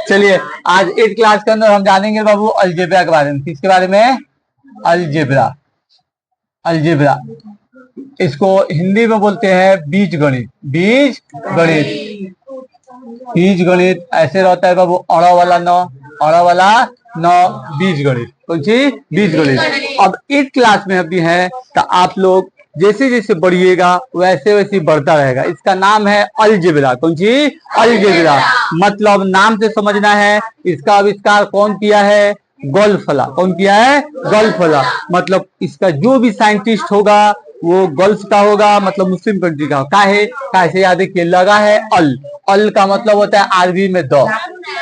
चलिए आज 8 क्लास के अंदर हम जानेंगे बाबू अलजेब्रा के बारे में। किसके बारे में? अलजेब्रा। अलजेब्रा इसको हिंदी में बोलते हैं बीज गणित। बीज गणित, बीज गणित ऐसे रहता है बाबू, अड़ा वाला न, अड़ा वाला न, बीज गणित। कौन सी? बीज गणित। अब 8 क्लास में अभी है तो आप लोग जैसे जैसे बढ़िएगा वैसे वैसे बढ़ता रहेगा। इसका नाम है अलजेब्रा। कौन सी? अलजेब्रा। मतलब नाम से समझना है। इसका आविष्कार कौन किया है? गोल्फला। कौन किया है? गोल्फला। मतलब इसका जो भी साइंटिस्ट होगा वो गल्फ का होगा, मतलब मुस्लिम कंट्री का। काहे? कैसे याद है? लगा है अल। अल का मतलब होता है अरबी में द।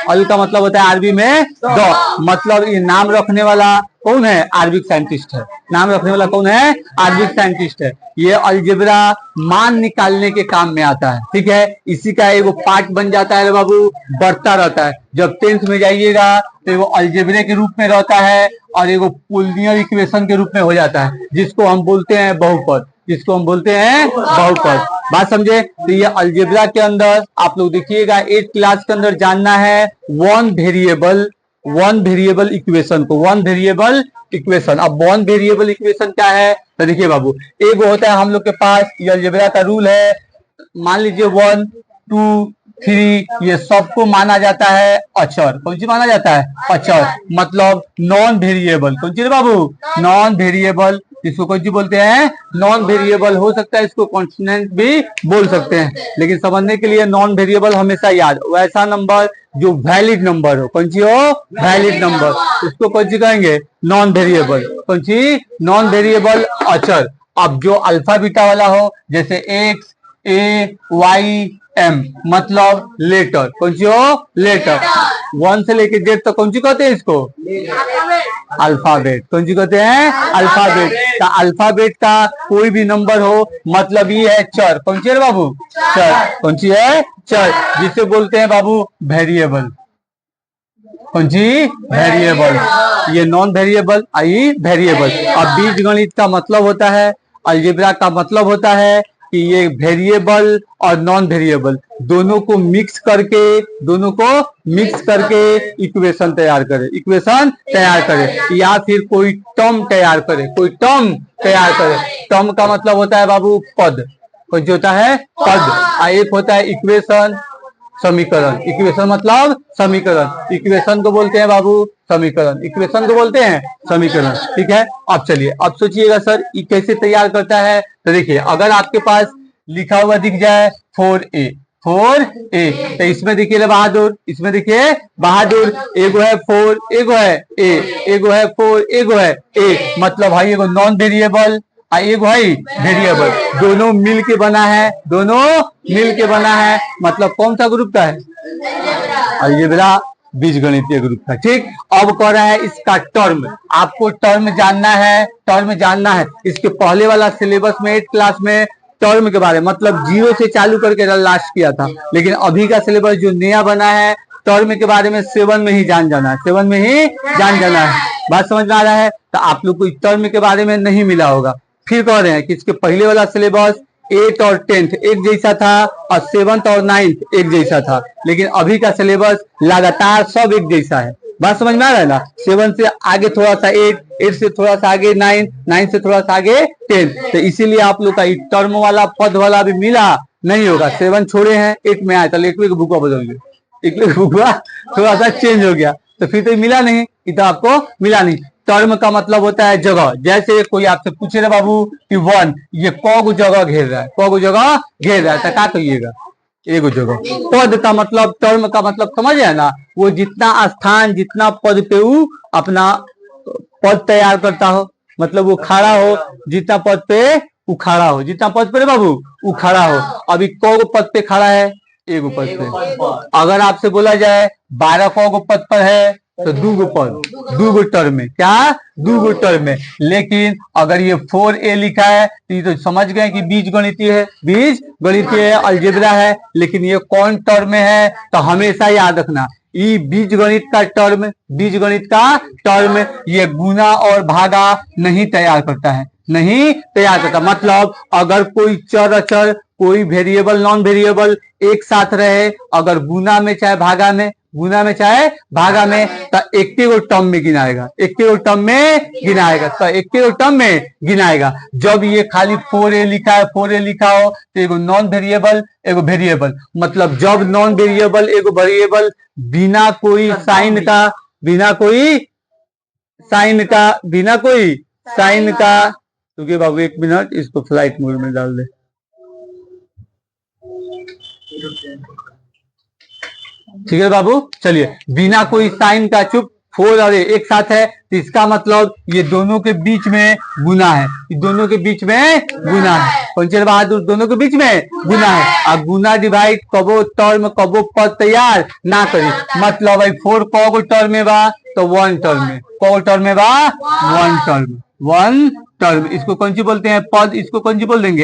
अल का मतलब होता है अरबी में द। मतलब ये नाम रखने वाला कौन है? अरबिक साइंटिस्ट है। नाम रखने वाला कौन है? अरबिक साइंटिस्ट है। ये अलजेब्रा मान निकालने के काम में आता है। ठीक है, इसी का एगो पार्ट बन जाता है बाबू, बढ़ता रहता है। जब 10th में जाइएगा तो वो अलजेब्रे के रूप में रहता है और एगो पोलिनियर इक्वेशन के रूप में हो जाता है, जिसको हम बोलते हैं बहुपद। जिसको हम बोलते हैं बहुपद। बात समझे? तो ये अलजेब्रा के अंदर आप लोग देखिएगा 8 क्लास के अंदर जानना है वन वेरिएबल इक्वेशन को। One variable equation. अब वन वेरिएबल इक्वेशन क्या है तो देखिए बाबू, एक होता है हम लोग के पास, ये अलजेब्रा का रूल है। मान लीजिए 1 2 3 ये सबको माना जाता है अचर। कौन सी माना जाता है? अचर। मतलब नॉन वेरिएबल। कौन सी बाबू? Non variable. इसको कौन सी बोलते हैं? Non variable. हो सकता है इसको कॉन्स्टेंट भी बोल सकते हैं, लेकिन समझने के लिए नॉन वेरिएबल हमेशा याद। वैसा नंबर जो वैलिड नंबर हो। कौन सी हो? Valid number. उसको कौन सी कहेंगे? Non variable. कौन सी? नॉन वेरिएबल अचर। अब जो अल्फा बीटा वाला हो, जैसे एक्स ए वाई एम, मतलब लेटर। कौन सी हो? लेटर। 1 से लेके जेड तक कौन सी कहते हैं इसको? अल्फाबेट। कौन सी कहते हैं? अल्फाबेट। का अल्फाबेट का कोई भी नंबर हो, मतलब ये है चर। कौन सी है बाबू? चर। कौन सी है? चर, जिसे बोलते हैं बाबू वेरिएबल। कौन सी? वेरिएबल। ये नॉन वेरिएबल, आई वेरिएबल। अब बीज गणित का मतलब होता है, अलजेब्रा का मतलब होता है कि ये वेरिएबल और नॉन वेरिएबल दोनों को मिक्स करके इक्वेशन तैयार करे। इक्वेशन तैयार करे या फिर कोई टर्म तैयार करे। कोई टर्म तैयार करे। टर्म का मतलब होता है बाबू पद। कुछ होता है पद। एक होता है इक्वेशन, समीकरण। इक्वेशन मतलब समीकरण। इक्वेशन को बोलते हैं बाबू समीकरण। इक्वेशन को बोलते हैं समीकरण। ठीक है, अब चलिए, अब सोचिएगा सर ये कैसे तैयार करता है। तो देखिए, अगर आपके पास लिखा हुआ दिख जाए 4a, तो इसमें देखिए बहादुर, इसमें देखिए बहादुर, एगो है 4, एगो है a, एगो है 4, एगो है a, मतलब भाई एगो नॉन वेरिएबल, एगो है वेरिएबल। दोनों मिल के बना है, दोनों मिल के बना है। मतलब कौन सा ग्रुप का है? अलजेब्रा बीज गणितीय ग्रुप का। ठीक, अब कह रहा है इसका टर्म। आपको टर्म जानना है, टर्म जानना है। इसके पहले वाला सिलेबस में 8 क्लास में टर्म के बारे में, मतलब 0 से चालू करके लास्ट किया था, लेकिन अभी का सिलेबस जो नया बना है टर्म के बारे में 7 में ही जान जाना है। 7 में ही जान जाना है। बात समझ में आ रहा है? तो आप लोग को टर्म के बारे में नहीं मिला होगा। फिर कह रहे हैं कि इसके पहले वाला सिलेबस 8 और 10th एक जैसा था और 7th और 9th एक जैसा था, लेकिन अभी का सिलेबस लगातार सब एक जैसा है। बात समझ में आ रहा है ना? 7 से आगे थोड़ा सा 8, 8 से थोड़ा सा आगे 9, 9 से थोड़ा सा आगे 10। तो इसीलिए आप लोग का टर्म वाला पद वाला भी मिला नहीं होगा। 7 छोड़े हैं, 8 में आया था, 8 का बुकवा बदल गया, 8 का बुकवा थोड़ा सा चेंज हो गया, तो फिर तो मिला नहीं, इतना आपको मिला नहीं। टर्म का मतलब होता है जगह। जैसे कोई आपसे पूछे ना बाबू कि 1 ये कौ जगह घेर रहा है, कौ जगह घेर रहा है, तो क्या कहिएगा? एगो जगह। पद का मतलब, टर्म का मतलब समझ है ना? वो जितना स्थान, जितना पद पे वो अपना पद तैयार करता हो, मतलब वो खड़ा हो, जितना पद पे वो खड़ा हो, जितना पद पे बाबू वो खड़ा हो। अभी कौ पद पे खड़ा है? एगो पद पे। अगर आपसे बोला जाए 12 कौ पद पर है तो 2 पद, 2 टर्म में। क्या? 2 टर्म में। लेकिन अगर ये 4a लिखा है तो ये तो समझ गए कि बीज गणितीय है, बीज गणितीय है, अलजेब्रा है। लेकिन ये कौन टर्म में है तो हमेशा याद रखना, ये बीज गणित का टर्म, बीज गणित का टर्म ये गुना और भागा नहीं तैयार करता है, नहीं तैयार करता। मतलब अगर कोई चर अचर कोई वेरिएबल नॉन वेरिएबल एक साथ रहे, अगर गुना में चाहे भागा में, गुना में चाहे भागा में, तो एक गो टर्म में गिनाएगा, एक गो टर्म में गिनाएगा, तो एक गो टर्म में गिनाएगा। जब ये खाली 4a लिखा है, 4a लिखा हो तो एगो नॉन वेरिएबल एगो वेरिएबल, मतलब जब नॉन वेरिएबल एगो वेरिएबल बिना कोई साइन का, बिना कोई साइन का, बिना कोई साइन का, क्योंकि बाबू एक मिनट इसको फ्लाइट मोड में डाल दे। ठीक है बाबू, चलिए बिना कोई साइन का, चुप, 4 और a एक साथ है, तो इसका मतलब ये दोनों के बीच में गुना है, दोनों के बीच में गुना है। पंचर बहादुर, दोनों के बीच में गुना है। और गुना डिवाइड कबो टर्म कबो पद तैयार ना करी, मतलब भाई 4 कबो टर्म में बा तो 1 टर्म में, कबो टर्म में बा 1 टर्म, 1 टर्म। इसको कौन सी बोलते हैं? पद। इसको कौन सी बोल देंगे?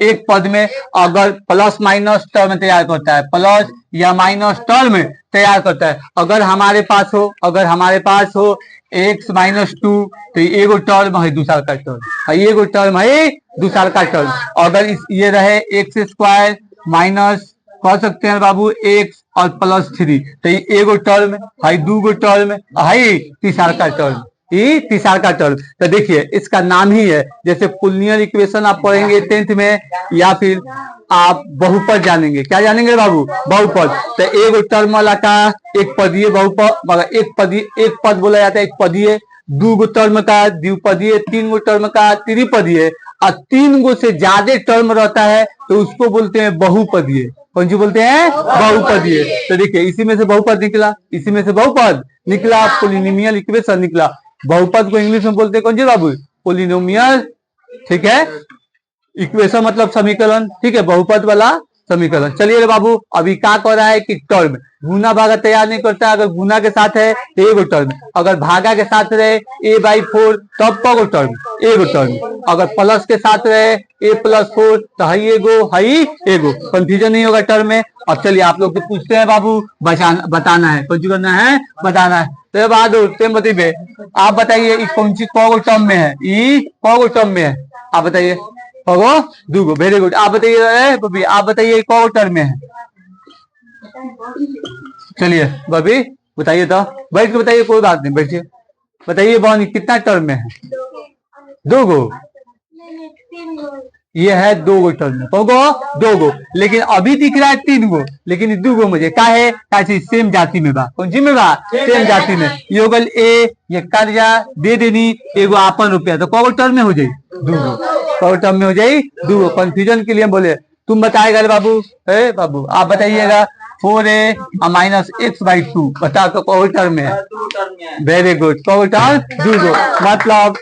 एक पद में अगर प्लस माइनस टर्म तैयार करता है, प्लस या माइनस टर्म तैयार करता है। अगर हमारे पास हो, अगर हमारे पास हो x माइनस 2, तो एगो टर्म है दूसरा का टर्म, एगो टर्म है दूसरा का टर्म। अगर ये रहे एक्स स्क्वायर माइनस, कह सकते हैं बाबू x और प्लस 3, तो एगो टर्म है, दूगो टर्म है, तीसरा का टर्म, ये तीसरा का टर्म। तो देखिए इसका नाम ही है, जैसे पोलिनियर इक्वेशन आप पढ़ेंगे 10th में, या फिर आप बहुपद जानेंगे। क्या जानेंगे बाबू? बहुपद। तो एगो टर्म वाला का एक पदीय बहुपद, मगर एक पद बोला जाता है एक पदीय, दूगो टर्म का द्विपदीय, तीन गो टर्म का त्रिपदीय, और 3 गो से ज्यादा टर्म रहता है तो उसको बोलते हैं बहुपदीय। कौन सी बोलते हैं? बहुपदीय। तो देखिए इसी में से बहुपद निकला, इसी में से बहुपद निकला, पोलिनोमियल इक्वेशन निकला। बहुपद को इंग्लिश में बोलते हैं कौन सी बाबू? पोलिनोमियल। ठीक है, इक्वेशन मतलब समीकरण, ठीक है, बहुपद वाला समीकरण। चलिए रे बाबू, अभी क्या कर रहा है कि टर्म गुना भागा तैयार नहीं करता। अगर गुना के साथ है तो एगो टर्म, अगर भागा के साथ रहे a/4 तब कगो टर्म? एगो टर्म। अगर प्लस के साथ रहे a+4 तो है एगो, कंफ्यूजन नहीं होगा टर्म में। अब चलिए आप लोग तो पूछते हैं बाबू, बताना है, कुछ करना है, बताना है। तो बहादुर सेम बतिबे, आप बताइए कौन सी कगो टर्म में है? कगो टर्म में है? आप बताइए। कगो? दूगो। Very good. आप बताइए बबी, आप बताइए कगो टर्म में है? चलिए बबी बताइए, तो बैठ के बताइए, कोई बात नहीं, बैठिए बताइए। बहन कितना टर्म में है? दोगो। ये है 2 गो टर्म में, दो गो, लेकिन अभी दिख रहा है 3 गो, लेकिन 2 गो मुझे का है, सेम जाति में बा। कौन सी में बा? सेम जाति में। ये गल ए, ये कर्जा दे देनी, एगो आपन रुपया, तो कगो टर्म में हो जाये? 2 गो। कगो टर्म में हो जाये? 2 गो। कंफ्यूजन के लिए बोले, तुम बताएगा बाबू, है बाबू आप बताइएगा। 4a माइनस x/2 बता तो कगो टर्म में है? वेरी गुड, कगो टर्म? 2 गो। मतलब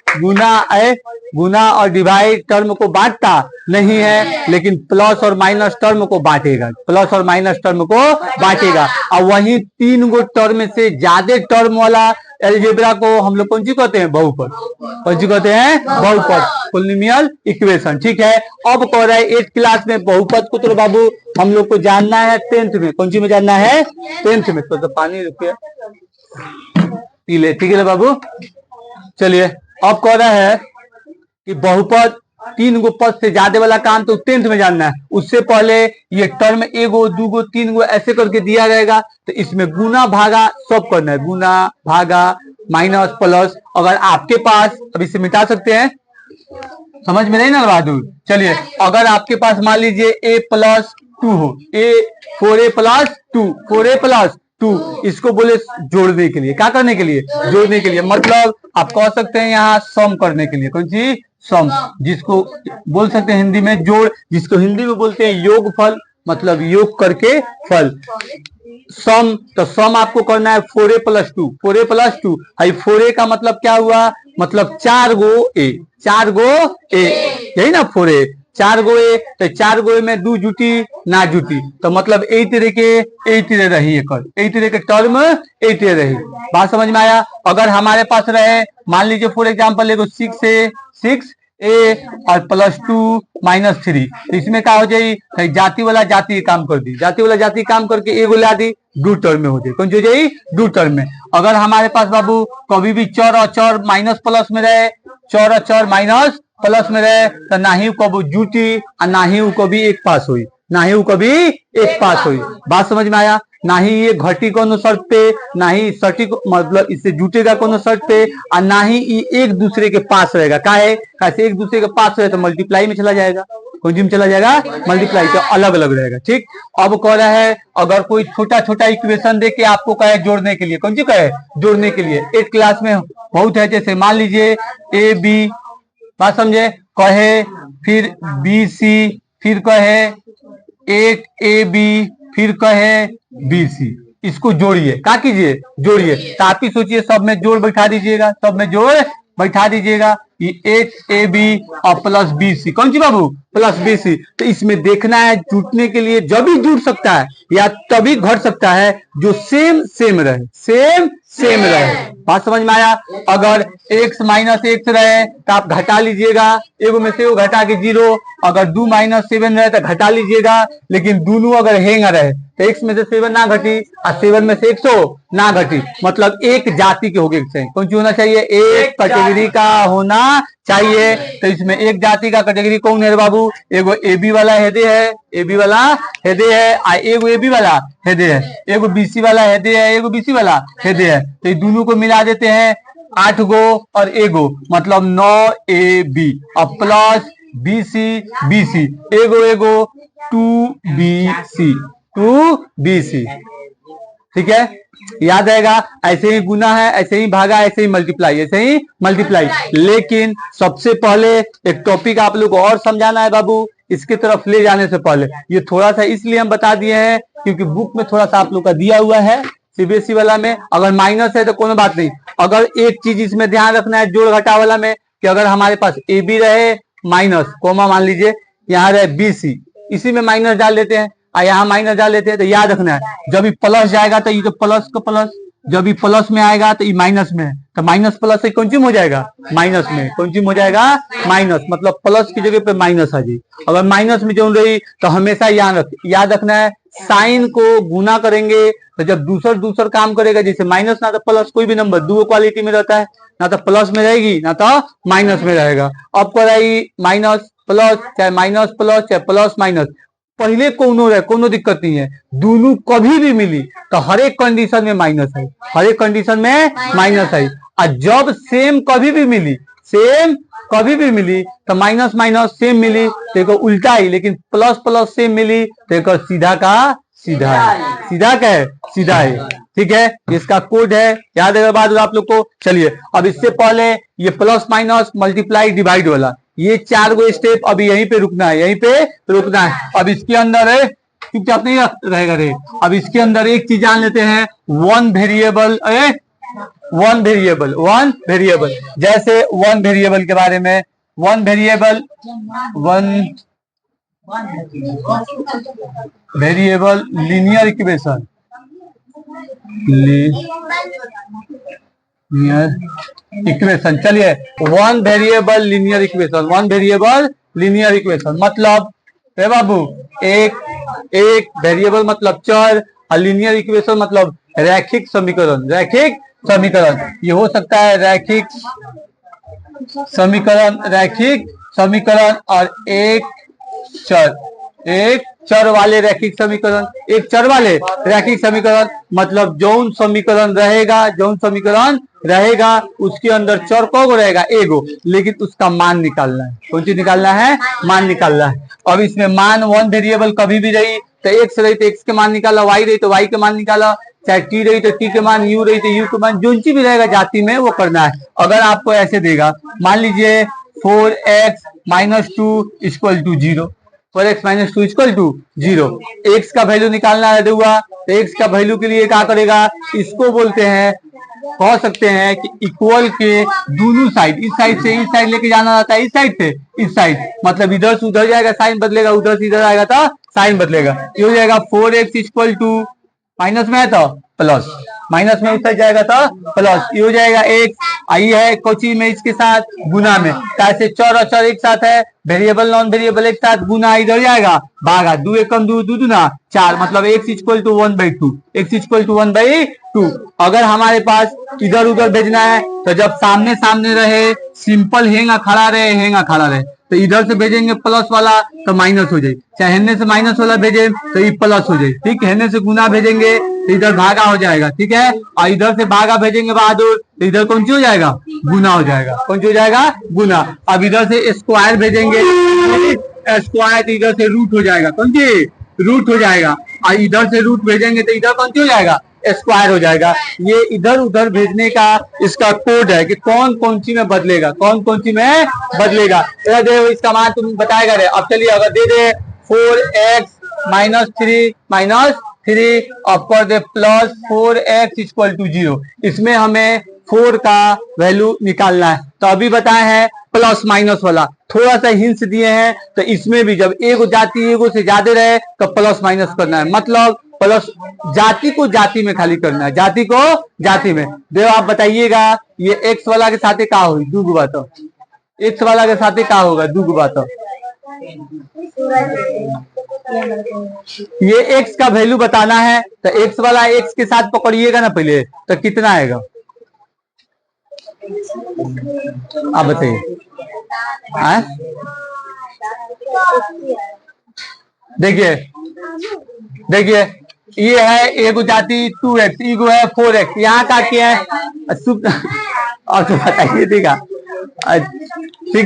गुना और डिवाइड टर्म को बांटता नहीं है, लेकिन प्लस और माइनस टर्म को बांटेगा, प्लस और माइनस टर्म को बांटेगा। और वही 3 गो टर्म से ज्यादा टर्म वाला एलजेब्रा को हम लोग कौन सी कहते हैं? बहुपद। कौन सी कहते हैं? बहुपद, पोलिनोमियल इक्वेशन। ठीक है, अब कह रहा है 8th क्लास में बहुपद को तो बाबू हम लोग को जानना है 10th में। कौन सी में जानना है? 10th में। तो पानी रुकिए पी ले, ठीक है बाबू। चलिए अब कह रहा है कि बहुपद 3 गो पद से ज्यादा वाला काम तो 10th में जानना है। उससे पहले ये टर्म एगो, 2 गो, 3 गो ऐसे करके दिया रहेगा, तो इसमें गुना भागा सब करना है, गुना भागा माइनस प्लस। अगर आपके पास, अब इसे मिटा सकते हैं, समझ में नहीं ना बहादुर? चलिए अगर आपके पास मान लीजिए a+2 हो, 4a+2, इसको बोले जोड़ने के लिए, क्या करने के लिए? जोड़ने के लिए। मतलब आप कह सकते हैं यहाँ सम करने के लिए। कौन सी? सम, जिसको बोल सकते हैं हिंदी में जोड़, जिसको हिंदी में बोलते हैं योगफल, मतलब योग करके फल। सम, तो सम आपको करना है 4a+2, 4a+2। 4a का मतलब क्या हुआ? मतलब 4 गो a, 4 गो a, यही ना 4a, 4 गो ए, तो 4 गो में 2 जुटी ना जुटी, तो मतलब ए तरह रही, ए तरह के टर्म ए तरह रही। बात समझ में आया? अगर हमारे पास रहे, मान लीजिए फॉर एग्जाम्पल एगो 6a और +2 -3, तो इसमें क्या हो जाये? जाति वाला जाति काम कर दी, जाति वाला जाति काम करके एगो ला दी, 2 टर्म में हो जाए। कौन हो जाये? 2 टर्म में। अगर हमारे पास बाबू कभी भी चर और चर माइनस प्लस में रहे, चर और चर माइनस प्लस में रहे, तो ना ही कभी जुटी और ना ही कभी एक पास हुई, ना ही कभी एक पास हुई। बात समझ में आया? ना ही ये घटी कोनो शर्त पे, ना ही सटी मतलब इससे जुटेगा कोनो शर्त पे, और ना ही ये एक दूसरे के पास रहेगा। का है कैसे एक दूसरे के पास रहे तो मल्टीप्लाई में चला जाएगा, कौन में चला जाएगा, मल्टीप्लाई, तो अलग अलग रहेगा। ठीक, अब कह रहा है अगर कोई छोटा छोटा इक्वेशन दे के आपको कहे जोड़ने के लिए, कौन सी कहे जोड़ने के लिए, 8 क्लास में बहुत है। जैसे मान लीजिए ए बी, बात समझे, कहे फिर बी सी, फिर कहे 8AB, फिर कहे BC, इसको जोड़िए, क्या कीजिए, जोड़िए। तो आप ही सोचिए सब में जोड़ बैठा दीजिएगा, सब में जोड़ बैठा दीजिएगा। ये 8AB और प्लस BC, कौन सी बाबू, प्लस BC। तो इसमें देखना है जुटने के लिए जब भी जुट सकता है या तभी घट सकता है जो सेम सेम रहे, सेम सेम रहे। बात समझ में आया? अगर x माइनस एक्स रहे तो आप घटा लीजिएगा, एगो में से वो घटा के 0। अगर 2 माइनस 7 रहे तो घटा लीजिएगा, लेकिन दोनों अगर हेंग रहे तो x में से 7 ना घटी और 7 में से 100 ना घटी, मतलब एक जाति के होगे चाहिए। कौन सी होना चाहिए, एक कैटेगरी का होना चाहिए। तो इसमें एक जाति का कैटेगरी कौन है बाबू, एगो AB वाला हेडे है, AB वाला हेडे है, और एगो AB वाला हेडे है, एगो BC वाला हेडे है, एगो BC वाला हेडे है। तो ये दोनों को मिला देते हैं 8 गो और एगो, मतलब 9AB और प्लस BC, एगो एगो 2BC। ठीक है, याद रहेगा। ऐसे ही गुना है, ऐसे ही भागा, ऐसे ही मल्टीप्लाई, ऐसे ही मल्टीप्लाई। लेकिन सबसे पहले एक टॉपिक आप लोग को और समझाना है बाबू, इसकी तरफ ले जाने से पहले ये थोड़ा सा इसलिए हम बता दिए हैं क्योंकि बुक में थोड़ा सा आप लोग का दिया हुआ है CBSE वाला में। अगर माइनस है तो कोनो बात नहीं, अगर एक चीज इसमें ध्यान रखना है जोड़ घटा वाला में कि अगर हमारे पास AB रहे माइनस कोमा, मान लीजिए यहाँ रहे BC, इसी में माइनस डाल देते हैं और यहाँ माइनस डाल देते हैं। तो याद रखना है जब ये प्लस जाएगा तो ये तो प्लस का प्लस, जब ये प्लस में आएगा तो ये माइनस में, तो माइनस प्लस से कौन सी हो जाएगा, माइनस में, कौन सी हो जाएगा, माइनस, मतलब प्लस की जगह पे माइनस आ जाए। अगर माइनस में जो रही तो हमेशा याद रखना है साइन को गुना करेंगे तो जब दूसर काम करेगा, जैसे माइनस ना तो प्लस, कोई भी नंबर दो क्वालिटी में रहता है, ना तो प्लस में रहेगी ना तो माइनस में रहेगा। अब कराई माइनस प्लस, चाहे माइनस प्लस चाहे प्लस माइनस, पहले कोनो रहे कोनो दिक्कत नहीं है, दोनों कभी भी मिली तो हर एक कंडीशन में माइनस है, हर एक कंडीशन में माइनस है। और जब सेम कभी भी मिली, सेम कभी भी मिली तो माइनस माइनस सेम मिली तो एक उल्टा ही, लेकिन प्लस प्लस सेम मिली तो एक सीधा का सीधा है, सीधा का है, सीधा है। ठीक है, इसका कोड है, याद है बाद आप लोग को। चलिए अब इससे पहले ये प्लस माइनस मल्टीप्लाई डिवाइड वाला, ये 4 गो स्टेप अभी यहीं पे रुकना है, यहीं पे रुकना है। अब इसके अंदर है चुपचाप नहीं रहेगा रे। अब इसके अंदर एक चीज जान लेते हैं, वन वेरिएबल, वन वेरिएबल, जैसे वन वेरिएबल के बारे में, one variable linear equation, equation. चलिए one variable linear equation, one variable linear equation मतलब है बाबू एक वेरिएबल मतलब चर, और लीनियर इक्वेशन मतलब रैखिक समीकरण, रैखिक समीकरण। ये हो सकता है रैखिक समीकरण, रैखिक समीकरण और एक चर वाले रैखिक समीकरण, एक चर वाले रैखिक समीकरण मतलब जौन समीकरण रहेगा उसके अंदर चर को रहेगा एगो, लेकिन उसका मान निकालना है। कौन सी निकालना है, मान निकालना है। अब इसमें मान वन वेरिएबल कभी भी रही तो एक्स रही तो एक्स के मान निकाला, वाई रही तो वाई के मान निकाला, चाहे टी रही तो टी के मान, यू रही तो यू के मान, जो भी रहेगा जाति में वो करना है। अगर आपको ऐसे देगा, मान लीजिए 4x minus 2 equal to 0, 4x minus 2 equal to 0, x का वैल्यू निकालना है हुआ तो एक्स का वैल्यू के लिए क्या करेगा, इसको बोलते हैं, कह सकते हैं कि इक्वल के दोनों साइड, इस साइड से इस साइड लेके जाना रहता है, इस साइड से इस साइड, मतलब इधर से उधर जाएगा साइन बदलेगा, उधर से इधर आएगा तो साइन बदलेगा। ये हो जाएगा 4x इक्वल टू, माइनस में है तो प्लस, माइनस में इस साइड जाएगा तो प्लस, ये हो जाएगा x, आई है कोची में इसके साथ गुना में, कैसे चर और चर एक साथ है, वेरिएबल नॉन वेरिएबल एक साथ, गुना इधर जाएगा भागा, 2 एकम 2 2 दूना 4, मतलब x equal to 1/2, x equal to 1/2। अगर हमारे पास इधर उधर भेजना है तो जब सामने सामने रहे, सिंपल हेंगा खड़ा रहे, तो इधर से भेजेंगे प्लस वाला तो माइनस हो जाए, चाहे हेने से माइनस वाला भेजे तो ये प्लस हो जाए, ठीक। हेने से गुना भेजेंगे तो इधर भागा हो जाएगा, ठीक है। और इधर से भागा भेजेंगे बहादुर तो इधर कौन सी हो जाएगा, गुना हो जाएगा। कौन सी हो जाएगा, गुना। अब इधर से स्क्वायर भेजेंगे, स्क्वायर इधर से रूट हो जाएगा, कौन सी, रूट हो जाएगा। और इधर से रूट भेजेंगे तो इधर कौन सी हो जाएगा, स्क्वायर हो जाएगा। ये इधर उधर भेजने का इसका कोड है कि कौन कौन सी में बदलेगा, कौन कौन सी में बदलेगा। दे इसका मान तुम बताएगा रे। अब चलिए अगर दे दे 4x माइनस 3 अपर दे प्लस 4x इक्वल टू 0, इसमें हमें 4 का वैल्यू निकालना है। तो अभी बताए हैं प्लस माइनस वाला, थोड़ा सा हिंस दिए हैं। तो इसमें भी जब एगो जाति एगो से ज्यादा रहे तो प्लस माइनस करना है, मतलब प्लस जाति को जाति में खाली करना है, जाति को जाति में। देव आप बताइएगा ये एक्स वाला के साथ क्या होगी, दो गो बात, एक्स वाला के साथ क्या होगा, दो गो बात। ये एक्स का वैल्यू बताना है तो एक्स वाला एक्स के साथ पकड़िएगा ना पहले, तो कितना आएगा आप बताइए। देखिए ये है एगो जाति 2x, ईगो है 4x, यहाँ का क्या है और तो बताइए, ठीक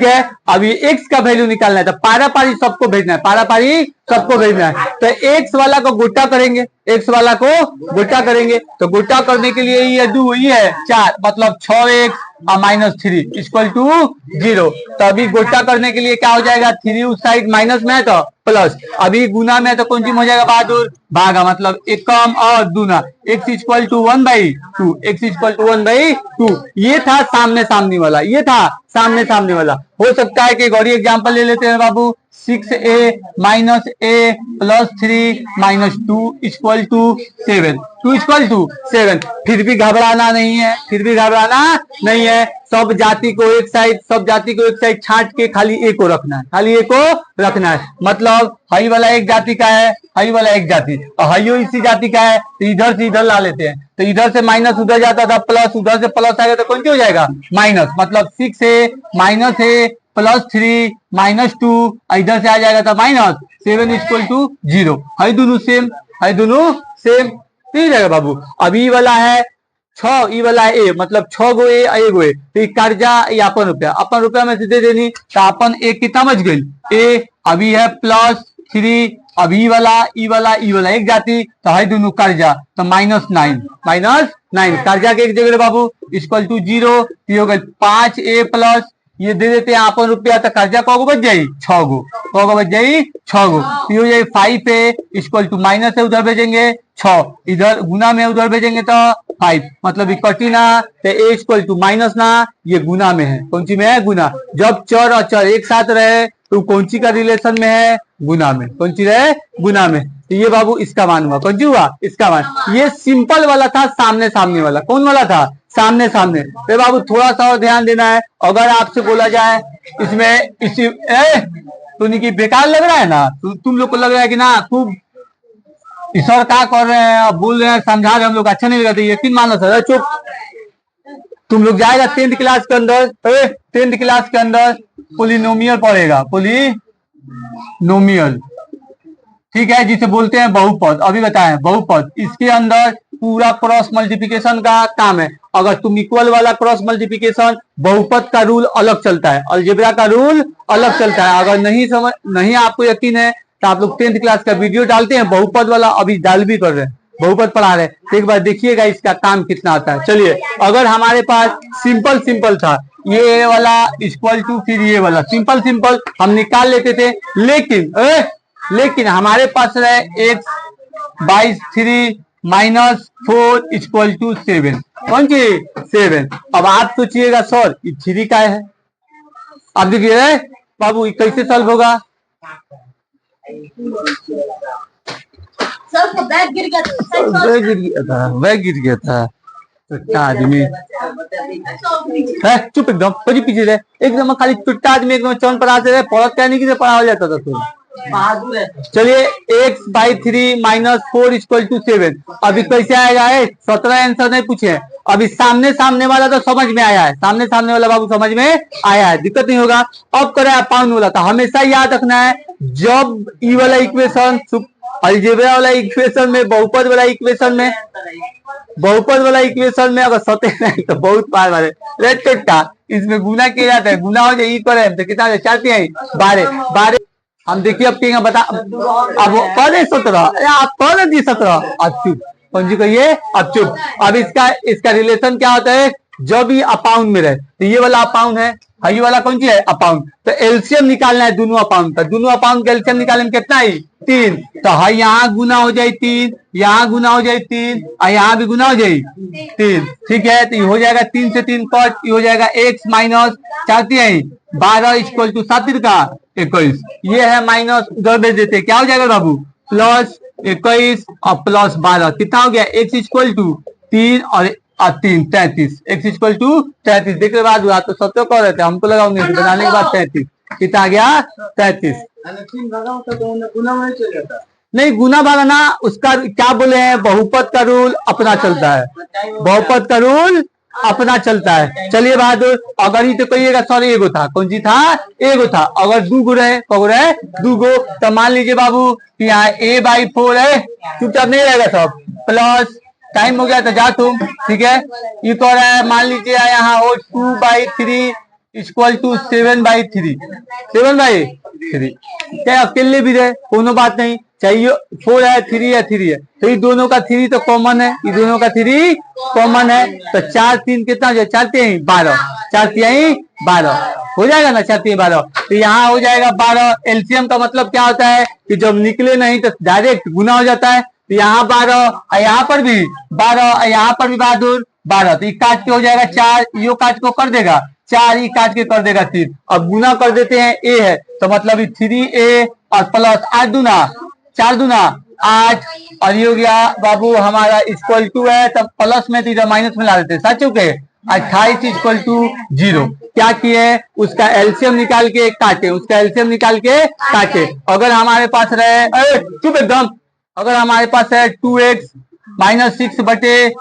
है। अब ये x का वैल्यू निकालना है तो पारापारी सबको भेजना है, पारापारी सबको भेजना है। तो x वाला को गुट्टा करेंगे, x वाला को गुट्टा करेंगे। तो गुट्टा करने के लिए ये 2 ये है 4, मतलब 6x और माइनस 3 इक्वल टू 0। तो अभी गुट्टा करने के लिए क्या हो जाएगा, 3 उस साइड माइनस में है तो प्लस, अभी गुना में तो कौन सी हो जाएगा बहादुर, भागा, मतलब एकम और दूना। x equal to 1/2, x equal to 1/2। ये था सामने सामने वाला, ये था सामने सामने वाला। हो सकता है कि गौरी एग्जाम्पल ले लेते हैं बाबू, 6a minus a plus 3 minus 2 equal to 7, 2 equal to 7। फिर भी घबराना नहीं है, फिर भी घबराना नहीं है। सब जाति को एक साइड, सब जाति को एक साइड छांट के खाली ए को रखना है, खाली ए को रखना है। मतलब हई वाला एक जाति का है, हई वाला एक जाति, और हइयो इसी जाति का है, तो इधर से इधर ला लेते हैं। तो इधर से माइनस उधर जाता था प्लस, उधर से प्लस आएगा तो कौन सी हो जाएगा, माइनस। मतलब 6a minus a plus 3 minus 2, इधर से आ जाएगा तो माइनस 7 इक्वल टू 0। हई दोनों सेम, हई दोनों सेम, ठीक है बाबू। अभी वाला है 6, ई वाला है a, मतलब 6 गो ए, एगो ए। तो कर्जा ये अपन रुपया में से दे देनी, तो अपन ए कितना बच गई, ए अभी है प्लस 3, अभी वाला ई वाला एक जाति, तो है दोनों कर्जा, तो -9 कर्जा के एक जगह बाबू इक्वल टू 0। हो गई 5a प्लस, ये दे देते हैं अपन रुपया, तो कर्जा कौ गो बच जाये, 6 गो, कौ गो बच जाये 6 गो। हो जाए 5a इक्वल टू माइनस है, उधर भेजेंगे 6, इधर गुना में उधर भेजेंगे तो 5, मतलब इकट्ठी ना, तो a इक्वल टू माइनस ना, ये गुना में है। कौन सी में है, गुना। जब चर और चर एक साथ रहे तो कौन सी का रिलेशन में है, गुना में। कौन सी रहे, गुना में। तो ये बाबू इसका मान हुआ, कौन सी हुआ, इसका मान। ये सिंपल वाला था, सामने सामने वाला। कौन वाला था, सामने सामने। तो बाबू थोड़ा सा और ध्यान देना है। अगर आपसे बोला जाए इसमें इसी तुम की बेकार लग रहा है ना, तुम लोग को लग रहा है कि ना खूब ईश्वर क्या कर रहे हैं, बोल रहे हैं, समझा रहे, हम लोग अच्छा नहीं लगता, यकीन मानो सर, चुप। तुम लोग जाएगा 10th क्लास के अंदर, 10th क्लास के अंदर पोलिनोमियल पढ़ेगा, पोलिनोमियल, ठीक है, जिसे बोलते हैं बहुपद। अभी बताएं बहुपद, इसके अंदर पूरा क्रॉस मल्टीप्लिकेशन का काम है। अगर तुम इक्वल वाला क्रॉस मल्टीप्लिकेशन, बहुपद का रूल अलग चलता है, अलजेब्रा का रूल अलग चलता है। अगर नहीं आपको यकीन है तो आप लोग 10th क्लास का वीडियो डालते हैं बहुपद वाला, अभी डाल भी कर रहे हैं, बहुपद पढ़ा रहे हैं, तो एक बार देखिएगा इसका काम कितना आता है। चलिए, अगर हमारे पास सिंपल था, ये वाला इक्वल टू फिर ये वाला, सिंपल हम निकाल लेते थे, लेकिन हमारे पास रहे x/3 माइनस 4 इक्वल टू 7। कौन सी 7। अब आप सोचिएगा सर ये 3 का है, अब देखिए बाबू ये कैसे सॉल्व होगा। बैग गिर गया था टुट्टा आदमी है, चुप एकदम, पीछे रहे एकदम, खाली टुट्टा आदमी एकदम चौन पर आते रहे, पढ़त क्या नहीं कि पढ़ा हो जाता था। तो चलिए x/3 - 4 = 7। अभी कैसे आएगा? 17 आंसर नहीं पूछे, अभी सामने सामने वाला तो समझ में आया है, सामने सामने वाला बाबू समझ में आया है, दिक्कत नहीं होगा। अब करें अपाउंड वाला, तो हमेशा याद रखना है जब ई वाला इक्वेशन, अलजेब्रा वाला इक्वेशन में, बहुपद वाला इक्वेशन में, बहुपद वाला इक्वेशन में अगर सत्य नहीं तो बहुत पार वाले रेड का इसमें गुना किया जाता है, गुना हो जाए ई करे तो कितना चाहते हैं 12। हम देखिए अब क्या बता, अब पहले 17, आप पहले दी 17, अब चुप कौन जी कहिए, अब चुप। अब इसका रिलेशन क्या होता है? जब ये अपाउंड में रहे, तो ये वाला अपाउंड है, ये वाला कौन सी है? अपाउंड। तो एलसीएम निकालना है दोनों अपाउंड का, दोनों अपाउंड का एलसीएम निकालने में कितना है? 3। तो है यहाँ गुना हो जाए 3, यहाँ गुना हो जाए 3, और यहाँ भी गुना हो जाए 3, ठीक है। तो ये हो जाएगा 3 से 3 कट, ये हो जाएगा x माइनस चाहती है 12 = 7 का 21। ये है माइनस, उधर भेज देते, क्या हो जाएगा बाबू? प्लस 21 और प्लस 12 कितना हो गया? x = 3 और 3 33, x = 33। देखने बाद हुआ तो 17 कह रहे थे, हमको लगा बनाने के बाद 33 कितना आ गया? 33। नहीं गुना भागना उसका क्या बोले हैं? बहुपद का रूल अपना चलता है, बहुपद का रूल अपना चलता है। चलिए बहादुर, अगर ही तो कहिएगा सॉरी एगो था, कौन सी था? एगो था। अगर दू गो रहे, कगो रहे दू गो, तो मान लीजिए बाबू कि यहाँ a/4 है, चुपचाप नहीं रहेगा सब, प्लस टाइम हो गया तो जा तुम, ठीक है। ये तो रहा है, मान लीजिए यहाँ हो 2/3 = 7/3, 7/3 क्या अकेले भी रहे कोनो बात नहीं, चाहिए 4 है 3 है 3 है, तो ये दोनों का 3 तो कॉमन है, ये दोनों का 3 कॉमन है, तो 4 3 कितना हो जाए? 4 3 12, 4 3 12 हो जाएगा ना, 4 3 12। तो यहाँ हो जाएगा 12। एलसीएम का मतलब क्या होता है कि जब निकले नहीं तो डायरेक्ट गुना हो जाता है। तो यहाँ 12, यहाँ पर भी 12, यहाँ पर भी बहादुर 12, तो ये काट के हो जाएगा 4, यो काट को कर देगा 4, ये काट के कर देगा 3। अब गुना कर देते हैं, ए है तो मतलब 3a और प्लस 8 दूना 4 दूना 8, और ये हो गया बाबू हमारा = है, तब प्लस में तो इधर माइनस में ला देते, सच चुके 28 = 0। क्या किए? उसका एलसीएम निकाल के काटे, उसका एलसीएम निकाल के काटे। अगर हमारे पास रहे, चुप एकदम, अगर हमारे पास है 2x - 6 बटे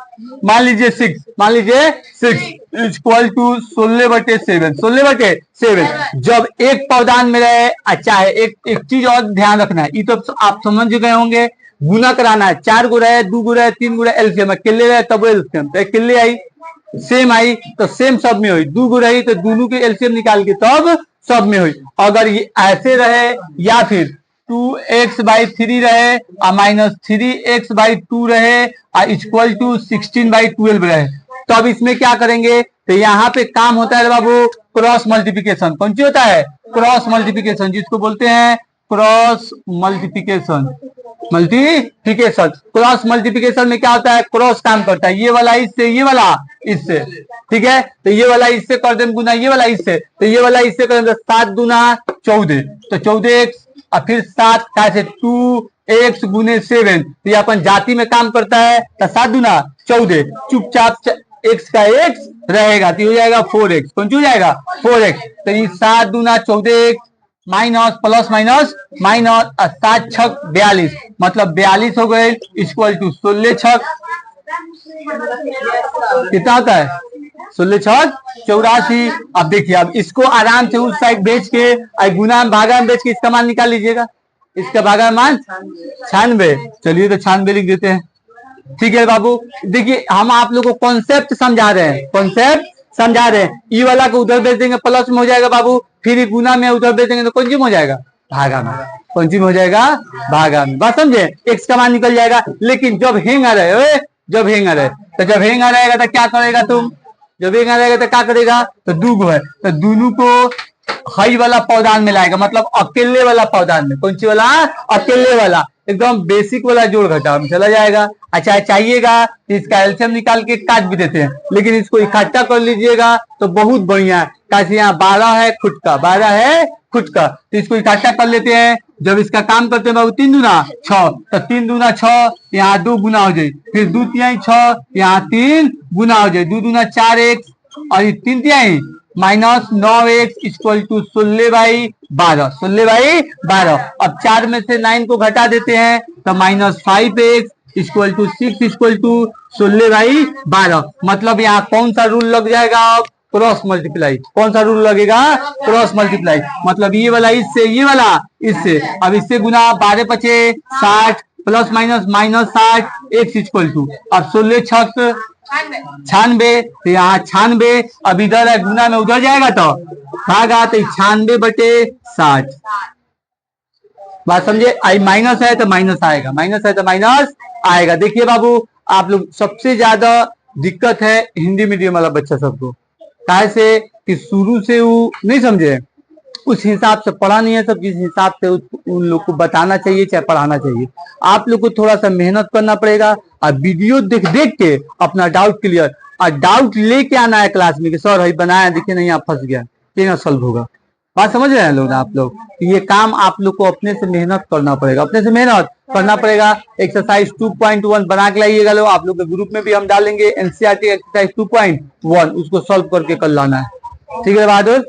मान लीजिए 6 = 16/7, 16/7। जब एक पौधान में रहे, अच्छा है, एक चीज और ध्यान रखना है, ये तो आप समझ गए होंगे, गुना कराना है, 4 गो रहे, 2 गो रहे, 3 गो रहे, एलसीएम अकेले रहे तब एलसीएम, तो अकेले आई सेम आई तो सेम सब में हुई, 2 गो रही तो दोनों के एलसीएम निकाल के तब सब में हुई। अगर ये ऐसे रहे या फिर 2x/3 रहे और -3x/2 रहे और = 16/12 रहे, तो अब इसमें क्या करेंगे? तो यहाँ पे काम होता है बाबू क्रॉस मल्टीप्लिकेशन। कौन सी होता है? क्रॉस मल्टीप्लिकेशन, जिसको बोलते हैं क्रॉस मल्टीप्लिकेशन। क्रॉस मल्टीप्लिकेशन में क्या होता है? क्रॉस काम करता है, ये वाला इससे, ये वाला इससे, ठीक है। तो ये वाला इससे कर दें गुना, ये वाला इससे, तो ये वाला इससे कर दें 7 दूना 14, तो 14x और फिर 7 का से 2x × 7, तो ये अपन जाति में काम करता है, तो 7 दूना 14, चुपचाप x का x रहेगा तो हो जाएगा 4x, कौन हो जाएगा 4x। तो ये 7 दूना 14x minus plus minus minus 7 छक 42, मतलब 42 हो गए, = 16 छक कितना होता है? 16 छक 84। अब देखिए, अब इसको आराम से उस साइड बेच के गुना भागा में बेच के इसका मान निकाल लीजिएगा, इसका भागा मान 96। चलिए तो 96 लिख देते हैं, ठीक है बाबू। देखिए हम आप लोग को कॉन्सेप्ट समझा रहे हैं, कॉन्सेप्ट समझा रहे हैं। ई वाला को उधर बेच देंगे प्लस में हो जाएगा बाबू, फिर गुना में उधर बेच देंगे तो कौन सी में हो जाएगा? भागा में। कौन सी में हो जाएगा? भागा में। बात समझे? एक्स का मान निकल जाएगा। लेकिन जब हेंगर है, जब हेंगर है, तो जब हेंगर रहेगा तो क्या करेगा तुम? जब हेंगर रहेगा तो क्या करेगा? तो दूगो है तो दोनों को हई वाला पौधान में लाएगा, मतलब अकेले वाला पौधान में। कौन सी वाला? अकेले वाला, एकदम बेसिक वाला जोड़ घटा में चला जाएगा। अच्छा चाहिएगा तो इसका एलसीएम निकाल के काट भी देते हैं, लेकिन इसको इकट्ठा कर लीजिएगा तो बहुत बढ़िया है। कैसे? यहाँ 12 है खुद का, 12 है खुद का, तो इसको इकट्ठा कर लेते हैं। जब इसका काम करते हैं बाबू 3 दूना 6, तो 3 दूना 6, यहाँ 2 गुना हो जाए, फिर 2 तिहाई 6, यहाँ 3 गुना हो जाए, 2 दूना 4x और 3 तिहाई माइनस 9x इक्वल टू 16/12, 16/12। अब 4 में से 9 को घटा देते हैं तो minus 5x equal to 6 equal to 16/12। मतलब यहाँ कौन सा रूल लग जाएगा? Cross multiply. कौन सा रूल लगेगा? Cross multiply. मतलब ये वाला इससे, ये वाला इससे। अब इससे गुना 12 पचे 60 plus minus minus 60 x equal to, अब 16 छक 96, तो यहाँ 96। अब इधर है गुना में उधर जाएगा तो भागा, तो 96/60। बात समझे? आई माइनस है तो माइनस आएगा, माइनस है तो माइनस आएगा। देखिए बाबू, आप लोग सबसे ज्यादा दिक्कत है हिंदी मीडियम वाला बच्चा सबको, कैसे कि शुरू से वो नहीं समझे, उस हिसाब से पढ़ा नहीं है। सब जिस हिसाब से उन लोग को बताना चाहिए चाहे पढ़ाना चाहिए, आप लोग को थोड़ा सा मेहनत करना पड़ेगा और वीडियो देख देख के अपना डाउट क्लियर, और डाउट लेके आना है क्लास में कि सर भाई बनाया, देखिए नहीं आप फंस गया, ये ना सॉल्व होगा। बात समझ रहे हैं लोग ना आप लोग? ये काम आप लोग को अपने से मेहनत करना पड़ेगा, अपने से मेहनत करना पड़ेगा। एक्सरसाइज 2.1 बना के लाइएगा लोग, आप लोग के ग्रुप में भी हम डालेंगे एनसीईआरटी एक्सरसाइज 2.1, उसको सॉल्व करके कर लाना है। ठीक है बहादुर?